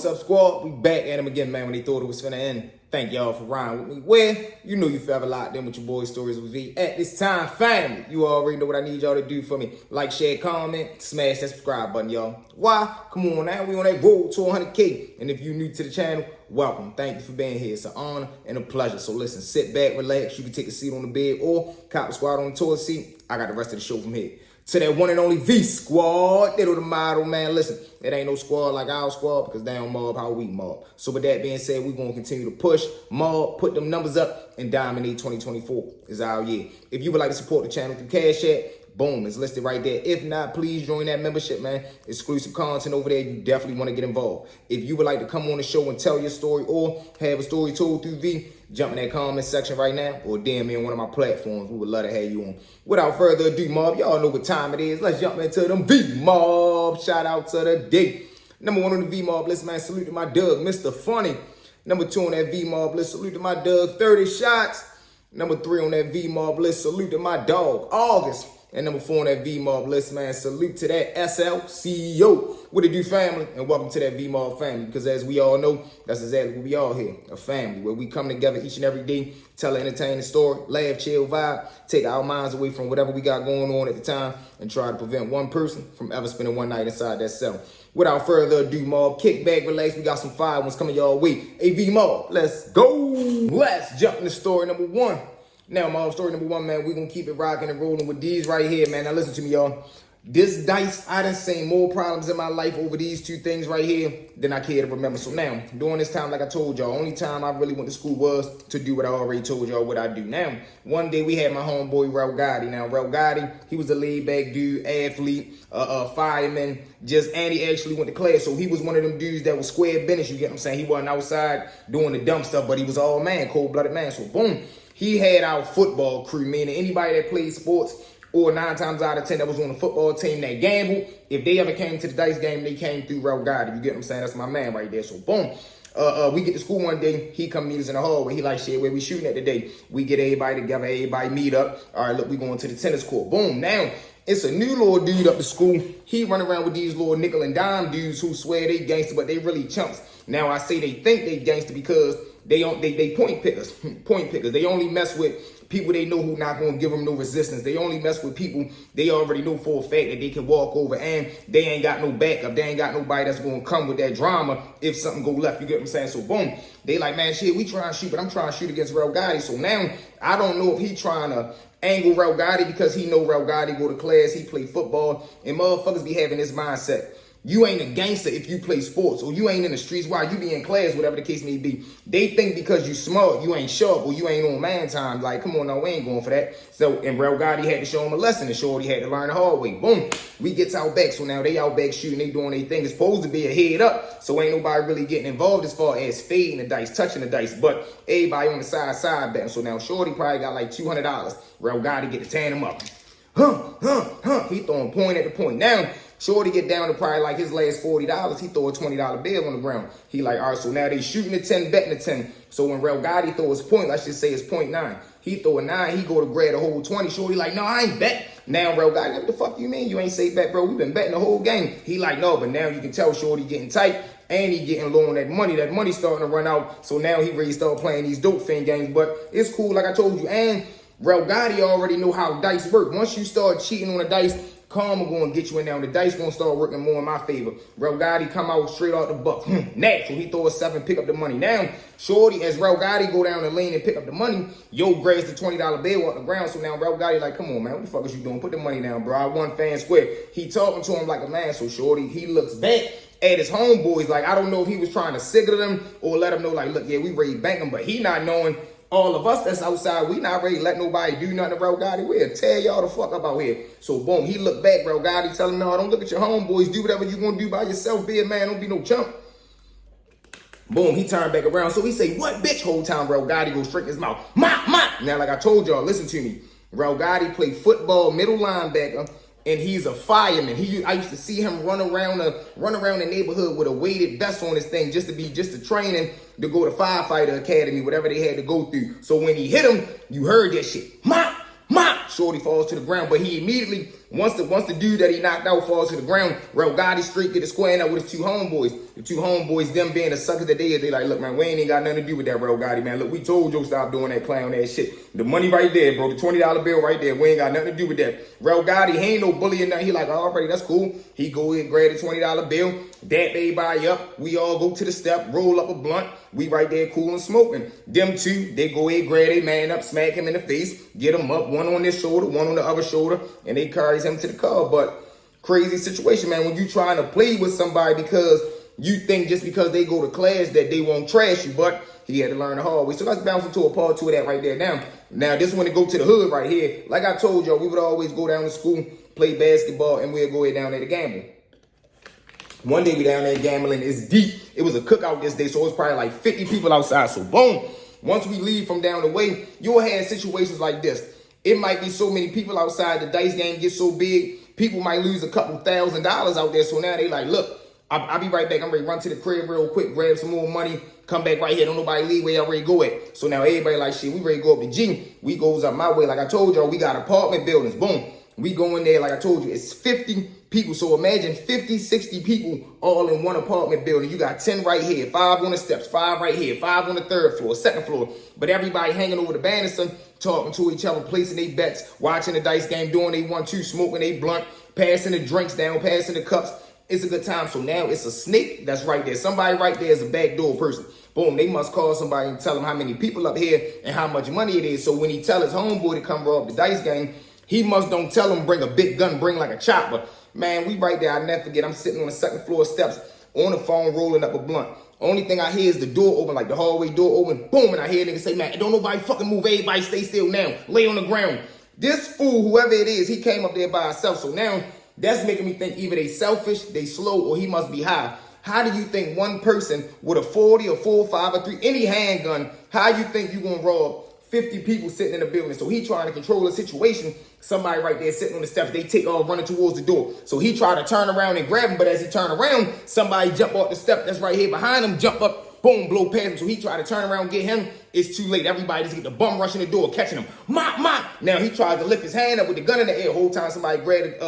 What's up, squad? We back at him again, man, when they thought it was finna end. Thank y'all for riding with me. Well, you know you forever locked in with your boy Stories with V. At this time, family, you already know what I need y'all to do for me. Like, share, comment, smash that subscribe button, y'all. Why? Come on now, we on that road to 100K. And if you're new to the channel, welcome. Thank you for being here. It's an honor and a pleasure. So listen, sit back, relax. You can take a seat on the bed or cop the squad on the toilet seat. I got the rest of the show from here. To that one and only V squad, they know the motto, man. Listen, it ain't no squad like our squad because they don't mob how we mob. So with that being said, we're going to continue to push, mob, put them numbers up, and dominate 2024 is our year. If you would like to support the channel through Cash App, boom, it's listed right there. If not, please join that membership, man. Exclusive content over there. You definitely want to get involved. If you would like to come on the show and tell your story or have a story told through V, jump in that comment section right now or DM me on one of my platforms. We would love to have you on. Without further ado, mob, y'all know what time it is. Let's jump into them vmob shout outs of the day. Number one on the vmob list, man, salute to my Doug, Mr. Funny. Number two on that vmob list, salute to my Doug, 30 shots. Number three on that vmob list, salute to my dog, August. And number four on that vmob list, man, salute to that SL CEO. What it do, family? And welcome to that vmob family. Because as we all know, that's exactly what we all here. A family where we come together each and every day, tell an entertaining story, laugh, chill, vibe, take our minds away from whatever we got going on at the time, and try to prevent one person from ever spending one night inside that cell. Without further ado, mob, kick back, relax. We got some fire ones coming y'all way. Hey, vmob, let's go. Let's jump into story number one. Now, mob, story number one, man, we're going to keep it rocking and rolling with these right here, man. Now, listen to me, y'all. This dice, I done seen more problems in my life over these two things right here than I care to remember. So now, during this time, like I told y'all, only time I really went to school was to do what I already told y'all what I do. Now, one day we had my homeboy, Rel Gotti. Now, Rel Gotti, he was a laid-back dude, athlete, fireman, and he actually went to class. So he was one of them dudes that was square business, you get what I'm saying? He wasn't outside doing the dumb stuff, but he was all man, cold-blooded man. So, boom. He had our football crew, meaning anybody that played sports or 9 times out of 10 that was on the football team that gambled, if they ever came to the dice game, they came through Rel Gotti. You get what I'm saying? That's my man right there. So, boom. We get to school one day. He come meet us in the hallway. He like, shit, where we shooting at today? We get everybody together, everybody meet up. All right, look, we going to the tennis court. Boom. Now, it's a new little dude up the school. He run around with these little nickel and dime dudes who swear they gangster, but they really chumps. Now, I say they think they gangster because they point pickers. Point pickers. They only mess with people they know who not going to give them no resistance. They only mess with people they already know for a fact that they can walk over and they ain't got no backup. They ain't got nobody that's going to come with that drama if something go left. You get what I'm saying? So, boom. They like, man, shit, we trying to shoot, but I'm trying to shoot against Rel Gotti. So now, I don't know if he trying to angle Rel Gotti because he know Rel Gotti go to class, he play football, and motherfuckers be having this mindset. You ain't a gangster if you play sports, or you ain't in the streets while you be in class, whatever the case may be. They think because you smart, you ain't sharp, or you ain't on man time. Like, come on, no, we ain't going for that. So, and Rel Gotti had to show him a lesson, and Shorty had to learn the hard way. Boom. We get out back, so now they out back shooting, they doing their thing. It's supposed to be a head up, so ain't nobody really getting involved as far as fading the dice, touching the dice, but everybody on the side betting. So now Shorty probably got like $200. Rel Gotti get to tan him up. He throwing point at the point. Now, Shorty get down to probably like his last $40. He throw a $20 bill on the ground. He like, all right, so now they shooting the 10, betting the 10. So when Rel Gotti throw his point, let's just say it's 0.9. He throw a 9, he go to grab the whole 20. Shorty like, no, I ain't bet. Now Rel Gotti, what the fuck you mean? You ain't say bet, bro. We been betting the whole game. He like, no, but now you can tell Shorty getting tight and he getting low on that money. That money starting to run out. So now he ready to start playing these dope fin games. But it's cool, like I told you. And Rel Gotti already know how dice work. Once you start cheating on the dice, karma going to get you in there. The dice going to start working more in my favor. Rel Gotti come out straight out the buck. Natural. He throw a 7, pick up the money. Now, Shorty, as Rel Gotti go down the lane and pick up the money, yo grabs the $20 bill off the ground. So now Rel Gotti like, come on, man. What the fuck is you doing? Put the money down, bro. I won fan square. He talking to him like a man. So Shorty, he looks back at his homeboys. Like, I don't know if he was trying to signal them or let them know, like, look, yeah, we ready to bank him. But he not knowing all of us that's outside, we not ready to let nobody do nothing to Rel Gotti. We'll tear y'all the fuck up out here. So, boom, he look back, Rel Gotti, tell him, no, don't look at your homeboys. Do whatever you gonna do by yourself. Be a man, don't be no chump. Boom, he turned back around. So he say, what, bitch? Whole time Rel Gotti go straight in his mouth. Now, like I told y'all, listen to me. Rel Gotti play football, middle linebacker, and he's a fireman. I used to see him run around the neighborhood with a weighted vest on his thing just to train him to go to firefighter academy, whatever they had to go through. So when he hit him, you heard that shit. Shorty falls to the ground. But he immediately, once the dude that he knocked out falls to the ground, Real Gotti straight get the squaring up with his two homeboys. The two homeboys, them being the suckers that they like, look, man, we ain't got nothing to do with that, Real Gotti, man. Look, we told you stop doing that clown ass shit. The money right there, bro. The $20 bill right there. We ain't got nothing to do with that. Real Gotti, he ain't no bully or nothing. He like, all right, that's cool. He go ahead, grab the $20 bill, dap everybody up. We all go to the step, roll up a blunt. We right there cool and smoking. Them two, they go ahead, grab a man up, smack him in the face, get him up, one on this shoulder, one on the other shoulder, and they carries him to the car. But crazy situation, man, when you trying to play with somebody because you think just because they go to class that they won't trash you, but he had to learn the hard way. So let's bounce into a part two of that right there now. Now, this one to go to the hood right here. Like I told y'all, we would always go down to school, play basketball, and we'll go ahead down there to gamble. One day we down there gambling. It's deep. It was a cookout this day, so it was probably like 50 people outside. So boom, once we leave from down the way, you'll have situations like this. It might be so many people outside, the dice game gets so big, people might lose a couple $1,000s out there. So now they like, look, I'll be right back. I'm ready to run to the crib real quick, grab some more money, come back right here. Don't nobody leave where y'all ready to go at. So now everybody like, shit, we ready to go up to G. We goes up my way. Like I told y'all, we got apartment buildings. Boom. We go in there, like I told you, it's 50 people. So imagine 50, 60 people all in one apartment building. You got 10 right here, 5 on the steps, 5 right here, 5 on the third floor, second floor. But everybody hanging over the banister, talking to each other, placing their bets, watching the dice game, doing they 1-2, smoking they blunt, passing the drinks down, passing the cups. It's a good time. So now it's a snake that's right there. Somebody right there is a backdoor person. Boom, they must call somebody and tell them how many people up here and how much money it is. So when he tell his homeboy to come rob the dice game, he must don't tell him bring a big gun, bring like a chopper. Man, we right there. I'll never forget. I'm sitting on the second floor steps on the phone rolling up a blunt. Only thing I hear is the door open, like the hallway door open. Boom, and I hear niggas say, man, don't nobody fucking move. Everybody stay still now. Lay on the ground. This fool, whoever it is, he came up there by himself. So now that's making me think either they selfish, they slow, or he must be high. How do you think one person with a 40 or 4.5 or 3, any handgun, how you think you gonna rob 50 people sitting in the building? So he trying to control the situation. Somebody right there sitting on the steps, they take off running towards the door. So he tried to turn around and grab him, but as he turned around, somebody jump off the step that's right here behind him, jump up, boom, blow past him. So he tried to turn around and get him. It's too late. Everybody just get the bum rushing the door, catching him. Mop, mop. Now he tries to lift his hand up with the gun in the air. Whole time somebody grabbed his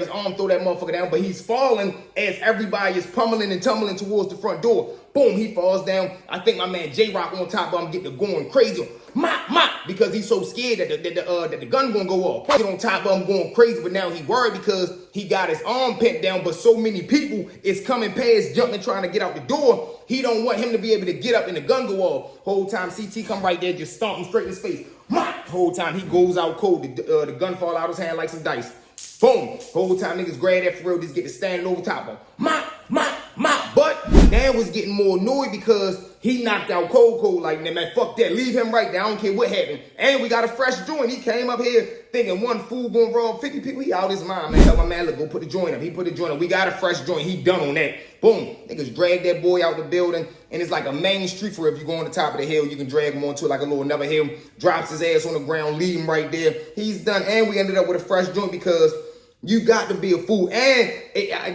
arm, throw that motherfucker down, but he's falling as everybody is pummeling and tumbling towards the front door. Boom, he falls down. I think my man J-Rock on top of him getting going crazy. Mop, mop, because he's so scared that the gun gonna go off. Get on top of him going crazy, but now he worried because he got his arm pinned down, but so many people is coming past, jumping, trying to get out the door. He don't want him to be able to get up and the gun go off. Whole time CT come right there, just stomp him straight in his face. Mop! Whole time he goes out cold. The gun fall out his hand like some dice. Boom! Whole time niggas grab that for real, just get to standing over top of him. Mop! Mop! Mop! But Dan was getting more annoyed because he knocked out cold like, man, fuck that. Leave him right there. I don't care what happened. And we got a fresh joint. He came up here thinking one fool gonna rob 50 people. He out his mind, man. Tell my man, look, go put the joint up. He put the joint up. We got a fresh joint. He done on that. Boom. Niggas drag that boy out the building. And it's like a main street for if you go on the top of the hill, you can drag him onto like a little another hill. Drops his ass on the ground. Leave him right there. He's done. And we ended up with a fresh joint because you got to be a fool. And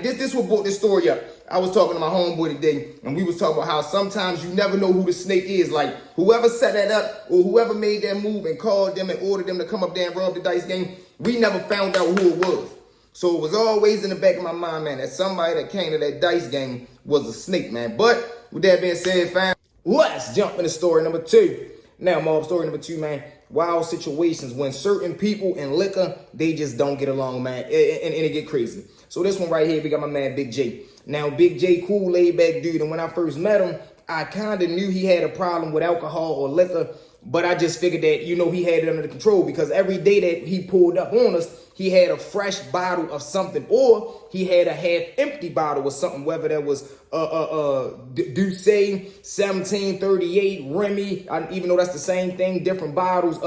this what brought this story up. I was talking to my homeboy today, and we was talking about how sometimes you never know who the snake is. Like, whoever set that up or whoever made that move and called them and ordered them to come up there and rob the dice game, we never found out who it was. So it was always in the back of my mind, man, that somebody that came to that dice game was a snake, man. But with that being said, fam, let's jump into story number 2. Now, mob, story number 2, man. Wild situations when certain people and liquor, they just don't get along, man, and it get crazy. So this one right here, we got my man Big J. Now, Big J, cool, laid-back dude, and when I first met him, I kind of knew he had a problem with alcohol or liquor, but I just figured that, you know, he had it under control because every day that he pulled up on us, he had a fresh bottle of something, or he had a half-empty bottle of something, whether that was Douce, 1738, Remy, even though that's the same thing, different bottles,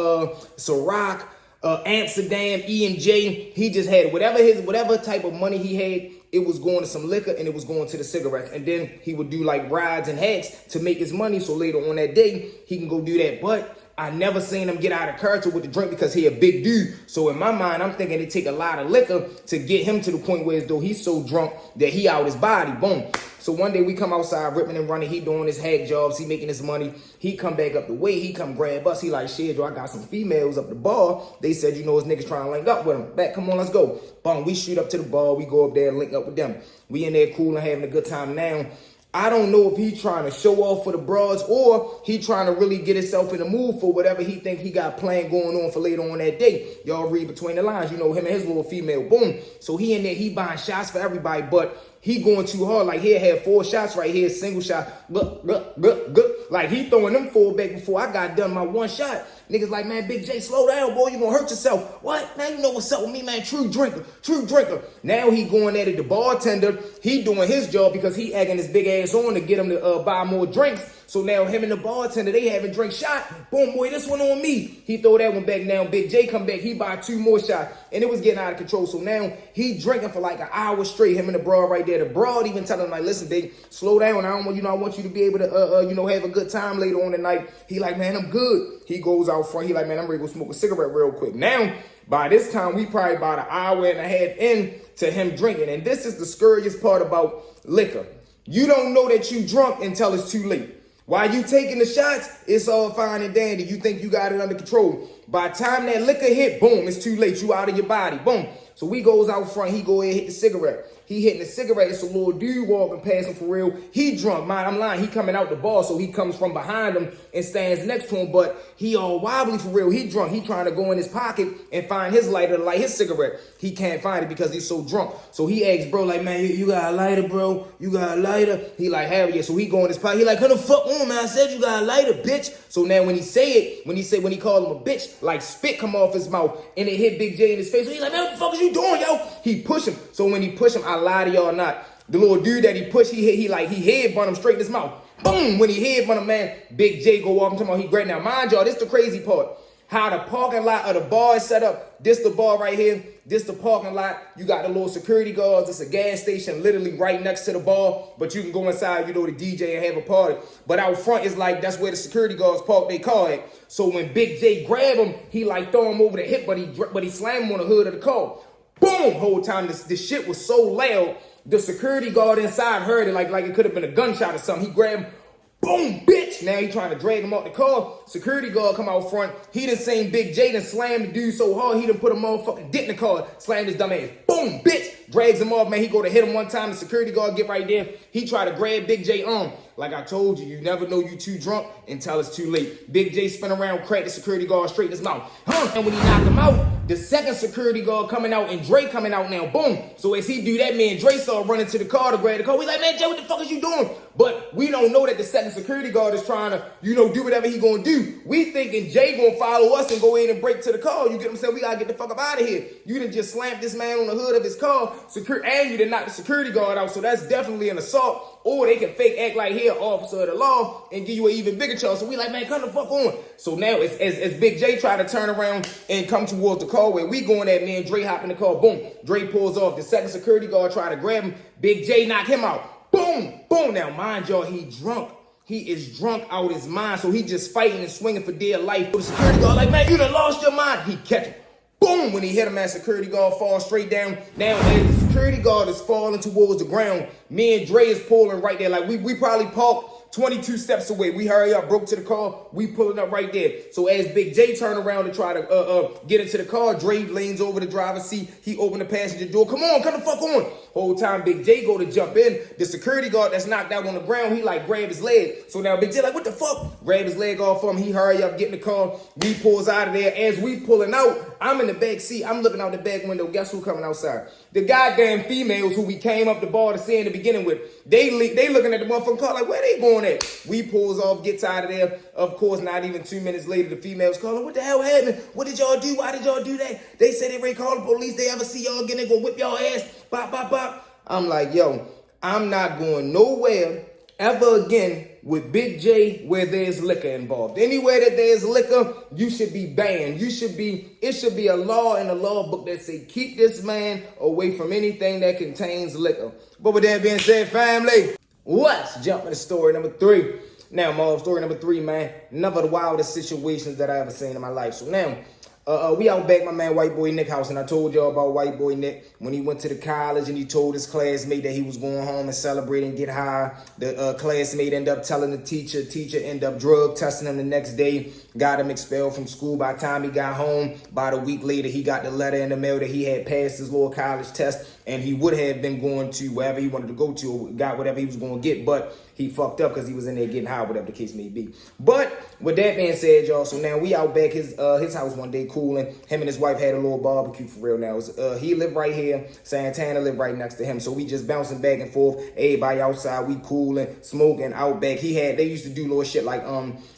Ciroc, Amsterdam, E&J. He just had whatever type of money he had, it was going to some liquor and it was going to the cigarettes. And then he would do like rides and hacks to make his money. So later on that day, he can go do that. But I never seen him get out of character with the drink because he a big dude. So in my mind, I'm thinking it take a lot of liquor to get him to the point where as though he's so drunk that he out his body. Boom. So one day we come outside ripping and running. He doing his hack jobs. He making his money. He come back up the way. He come grab us. He like, shit, yo, I got some females up the bar. They said, you know, his niggas trying to link up with him. Back, come on, let's go. Boom, we shoot up to the bar. We go up there and link up with them. We in there cool and having a good time now. I don't know if he trying to show off for the bras or he trying to really get himself in the mood for whatever he think he got planned going on for later on that day. Y'all read between the lines, you know, him and his little female. Boom. So he in there, he buying shots for everybody, but he going too hard. Like he'll have 4 shots right here, single shot. Like he throwing them 4 back before I got done my 1 shot. Niggas like, man, Big J, slow down, boy. You gonna hurt yourself. What? Man, you know what's up with me, man. True drinker, true drinker. Now he going at it, the bartender. He doing his job because he egging his big ass on to get him to buy more drinks. So now him and the bartender, they having drink shot. Boom, boy, this one on me. He throw that one back down. Big J come back. He buy 2 more shots. And it was getting out of control. So now he drinking for like an hour straight. Him and the broad right there. The broad even telling him like, listen, big, slow down. I don't want, you know, I want you to be able to, you know, have a good time later on tonight. He like, man, I'm good. He goes out front. He like, man, I'm ready to go smoke a cigarette real quick. Now, by this time, we probably about an hour and a half in to him drinking. And this is the scariest part about liquor. You don't know that you drunk until it's too late. While you taking the shots, it's all fine and dandy. You think you got it under control. By the time that liquor hit, boom, it's too late. You out of your body, boom. So we goes out front. He go ahead and hit the cigarette. He hitting the cigarette. It's a little dude walking past him for real. He drunk, man. I'm lying. He coming out the bar, so he comes from behind him and stands next to him. But he all wobbly for real. He drunk. He trying to go in his pocket and find his lighter to light his cigarette. He can't find it because he's so drunk. So he asks, bro, like, man, you got a lighter, bro? You got a lighter? He like, hell yeah. So he go in his pocket. He like, come the fuck on, man. I said you got a lighter, bitch. So now when he say it, when he call him a bitch, like spit come off his mouth and it hit Big J in his face. So he's like, man, what the fuck is you doing, yo? He push him. So when he push him, I lie to y'all not. The little dude that he pushed, he headbutt him straight in his mouth. Boom! When he headbutt him, man, Big J go off. I'm talking about he great. Now, mind y'all, this the crazy part. How the parking lot of the bar is set up. This the bar right here. This the parking lot. You got the little security guards. It's a gas station literally right next to the bar. But you can go inside, you know, the DJ and have a party. But out front is like, that's where the security guards park their car at. So when Big J grab him, he like throw him over the hip, but he slam him on the hood of the car. Boom! Whole time this shit was so loud, the security guard inside heard it like it could have been a gunshot or something. He grabbed him. Boom, bitch. Now he trying to drag him out the car. Security guard come out front. He done seen Big J done slam the dude so hard, he done put a motherfucking dick in the car. Slammed his dumb ass. Boom, bitch. Drags him off, man. He go to hit him one time. The security guard get right there. He try to grab Big J arm. Like I told you, you never know you too drunk until it's too late. Big J spin around, crack the security guard straight in his mouth. And when he knocked him out, the second security guard coming out and Dre coming out now. Boom. So as he do that, man, Dre saw running to the car to grab the car. We like, man, Jay, what the fuck is you doing? But we don't know that the second security guard is trying to, you know, do whatever he gonna do. We thinking Jay gonna follow us and go in and break to the car. You get what I'm saying? We gotta get the fuck up out of here. You done just slammed this man on the hood of his car, and you done knocked the security guard out. So that's definitely an assault. Or they can fake act like he an officer of the law and give you an even bigger charge. So we like, man, come the fuck on. So now as Big J try to turn around and come towards the car where we going at, man, Dre hop in the car. Boom. Dre pulls off. The second security guard try to grab him. Big J knock him out. Boom. Boom. Now, mind y'all, he drunk. He is drunk out his mind. So he just fighting and swinging for dear life. The security guard like, man, you done lost your mind. He catch him. Boom! When he hit him, that security guard falls straight down. Now, as the security guard is falling towards the ground, me and Dre is pulling right there. Like, we probably parked 22 steps away. We hurry up, broke to the car. We pulling up right there. So as Big J turn around to try to get into the car, Dre leans over the driver's seat. He opened the passenger door. Come on, come the fuck on. Whole time Big J go to jump in. The security guard that's knocked out on the ground, he like grab his leg. So now Big J like, what the fuck? Grab his leg off from him. He hurry up, get in the car. We pulls out of there. As we pulling out, I'm in the back seat. I'm looking out the back window. Guess who coming outside? The goddamn females who we came up the bar to see in the beginning with. They looking at the motherfucking car like, where they going at? We pulls off, gets out of there. Of course, not even 2 minutes later, the females calling, what the hell happened? What did y'all do? Why did y'all do that? They said they ready to call the police. They ever see y'all again, they gonna whip y'all ass. Bop, bop, bop. I'm like, yo, I'm not going nowhere ever again with Big J where there's liquor involved. Anywhere that there's liquor, you should be banned. It should be a law in the law book that say keep this man away from anything that contains liquor. But with that being said, family, let's jump into story number 3. Now, mob story number 3, man. Another of the wildest situations that I ever seen in my life. So now, we out back my man White Boy Nick house, and I told y'all about White Boy Nick when he went to the college and he told his classmate that he was going home and celebrate and get high. The classmate ended up telling the teacher ended up drug testing him the next day, got him expelled from school. By the time he got home, about a week later, he got the letter in the mail that he had passed his little college test and he would have been going to wherever he wanted to go to or got whatever he was going to get, but he fucked up because he was in there getting high, whatever the case may be. But with that being said, y'all, so now we out back his house one day cooling. Him and his wife had a little barbecue for real now. He lived right here. Santana lived right next to him. So we just bouncing back and forth. Everybody outside, we cooling, smoking out back. They used to do little shit like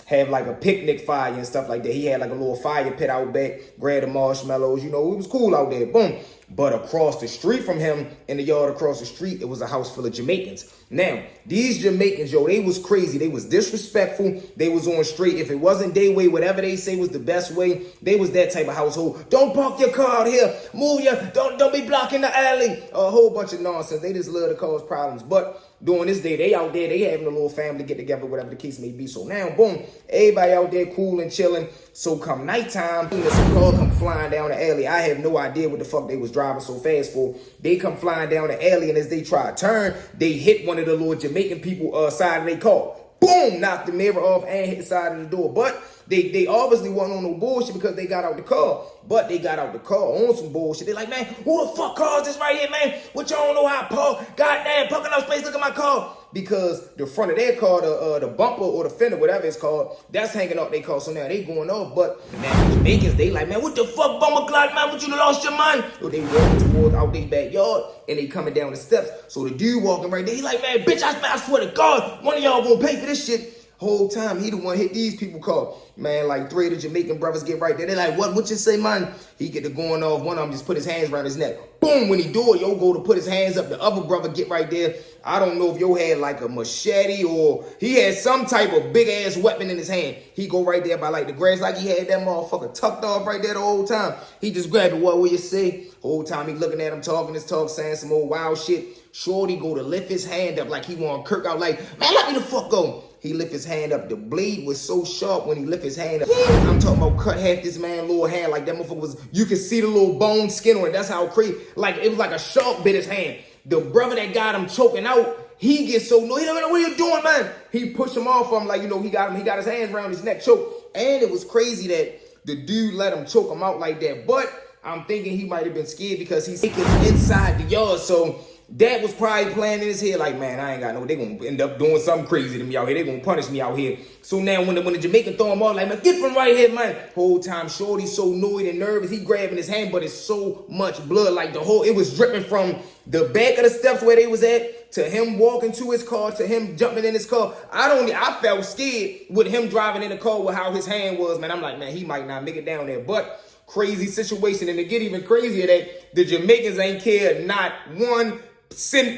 have like a picnic fire and stuff like that. He had like a little fire pit out back, grabbed the marshmallows, you know, it was cool out there. Boom. But across the street from him, in the yard across the street, it was a house full of Jamaicans. Now, these Jamaicans, yo, they was crazy. They was disrespectful. They was on straight. If it wasn't their way, whatever they say was the best way, they was that type of household. Don't park your car out here. Move your, don't be blocking the alley. A whole bunch of nonsense. They just love to cause problems. But during this day, they out there, they having a little family get together, whatever the case may be. So now, boom, everybody out there cool and chilling. So come nighttime, this car come flying down the alley. I have no idea what the fuck they was driving so fast for. They come flying down the alley, and as they try to turn, they hit one of the little Jamaican people side of their car. Boom, knocked the mirror off and hit the side of the door. But they obviously wasn't on no bullshit because they got out the car. But they got out the car on some bullshit. They like, man, who the fuck car is this right here, man? What y'all don't know how I park? Goddamn, parking out space, look at my car. Because the front of their car, the bumper or the fender, whatever it's called, that's hanging off their car. So now they going off. But now the Jamaicans, they like, man, what the fuck, bumper clock, man? What, you lost your mind? So they walking towards out their backyard and they coming down the steps. So the dude walking right there, he like, man, bitch, I swear to God, one of y'all gonna pay for this shit. Whole time, he the one hit these people car. Man, like 3 of the Jamaican brothers get right there. They like, what you say, man? He get to going off. One of them just put his hands around his neck. Boom, when he do it, yo go to put his hands up. The other brother get right there. I don't know if yo had like a machete or he had some type of big ass weapon in his hand. He go right there by like the grass, like he had that motherfucker tucked off right there the whole time. He just grabbed it. What will you say? Whole time he looking at him, talking his talk, saying some old wild shit. Shorty go to lift his hand up like he want to kirk out like, man, let me the fuck go. He lift his hand up. The blade was so sharp when he lift his hand up. I'm talking about cut half this man's little hand. Like that motherfucker was, you could see the little bone skin on it. That's how crazy. Like it was like a sharp bit his hand. The brother that got him choking out, he gets so annoyed. He don't know what are you doing, man? He pushed him off him like, you know, he got his hands around his neck choked. And it was crazy that the dude let him choke him out like that. But I'm thinking he might have been scared because he's inside the yard. So that was probably playing in his head like, man, I ain't got no, they gonna end up doing something crazy to me out here. They gonna punish me out here. So now when the Jamaican throw him off, like, man, get from right here, man. Whole time, Shorty's so annoyed and nervous. He grabbing his hand, but it's so much blood. Like it was dripping from the back of the steps where they was at to him walking to his car, to him jumping in his car. I felt scared with him driving in the car with how his hand was, man. I'm like, man, he might not make it down there. But crazy situation. And to get even crazier, that the Jamaicans ain't cared not one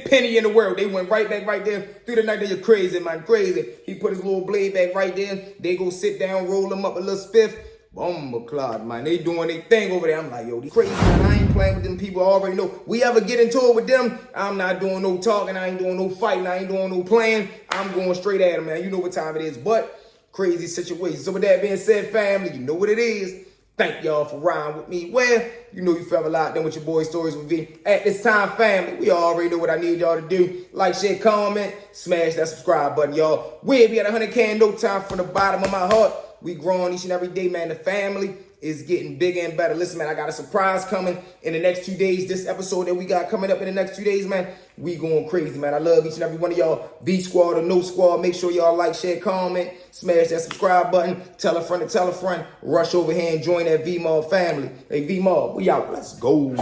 penny in the world. They went right back right there through the night. They're crazy, man, crazy. He put his little blade back right there. They go sit down, roll him up a little spiff. Boom, clot, man. They doing their thing over there. I'm like, yo, these crazy, man. I ain't playing with them people. I already know. We ever get into it with them, I'm not doing no talking. I ain't doing no fighting. I ain't doing no playing. I'm going straight at them, man. You know what time it is. But crazy situation. So with that being said, family, you know what it is. Thank y'all for riding with me. Well, you know you forever locked in with your boy Stories with V. At this time, family, we already know what I need y'all to do. Like, share, comment, smash that subscribe button, y'all. We'll be at 100K in no time from the bottom of my heart. We growing each and every day, man. The family is getting bigger and better. Listen, man, I got a surprise coming in the next 2 days. This episode that we got coming up in the next 2 days, man, we going crazy, man. I love each and every one of y'all. V squad or no squad, make sure y'all like, share, comment, smash that subscribe button. Tell a friend to tell a friend. Rush over here and join that vmob family. Hey, vmob, we out. Let's go.